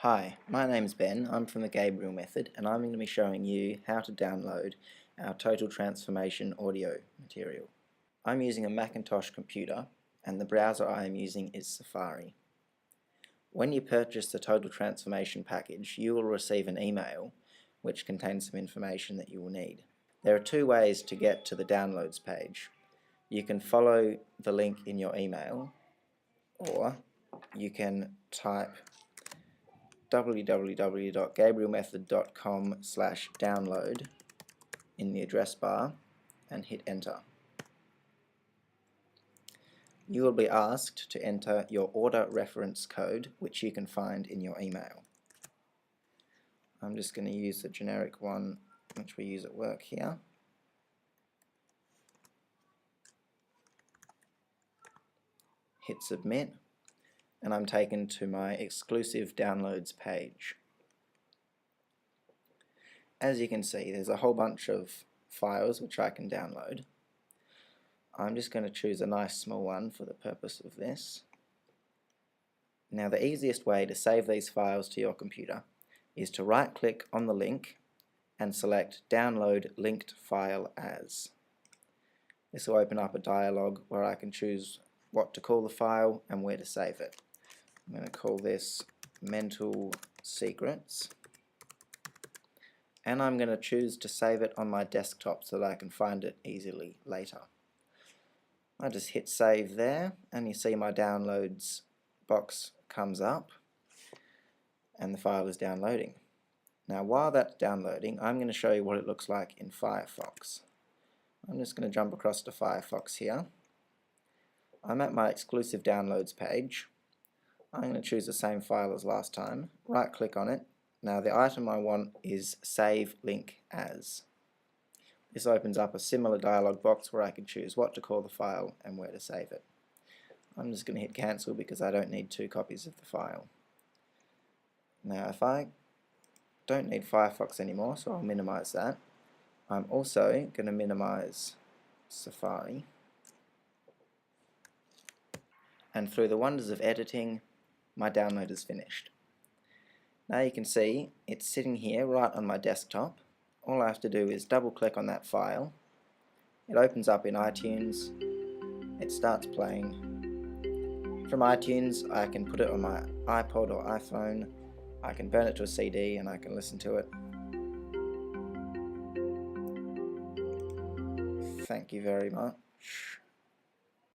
Hi, my name's Ben. I'm from the Gabriel method, and I'm going to be showing you how to download our Total Transformation audio material. I'm using a Macintosh computer, and the browser I am using is Safari. When you purchase the Total Transformation package, you will receive an email which contains some information that you will need. There are two ways to get to the downloads page. You can follow the link in your email, or you can type www.gabrielmethod.com/download in the address bar and hit enter. You will be asked to enter your order reference code, which you can find in your email. I'm just going to use the generic one which we use at work here. Hit submit, and I'm taken to my exclusive downloads page. As you can see, there's a whole bunch of files which I can download. I'm just going to choose a nice small one for the purpose of this. Now, the easiest way to save these files to your computer is to right click on the link and select Download Linked File As. This will open up a dialog where I can choose what to call the file and where to save it. I'm going to call this Mental Secrets, and I'm going to choose to save it on my desktop so that I can find it easily later. I just hit save there, and you see my downloads box comes up and the file is downloading. Now, while that's downloading, I'm going to show you what it looks like in Firefox. I'm just going to jump across to Firefox here. I'm at my exclusive downloads page. I'm going to choose the same file as last time, right click on it. Now, the item I want is Save Link As. This opens up a similar dialog box where I can choose what to call the file and where to save it. I'm just going to hit cancel because I don't need 2 copies of the file. Now, if I don't need Firefox anymore, so I'll minimize that. I'm also going to minimize Safari. And through the wonders of editing, my download is finished. Now you can see it's sitting here right on my desktop. All I have to do is double click on that file. It opens up in iTunes. It starts playing. From iTunes, I can put it on my iPod or iPhone. I can burn it to a CD and I can listen to it. Thank you very much.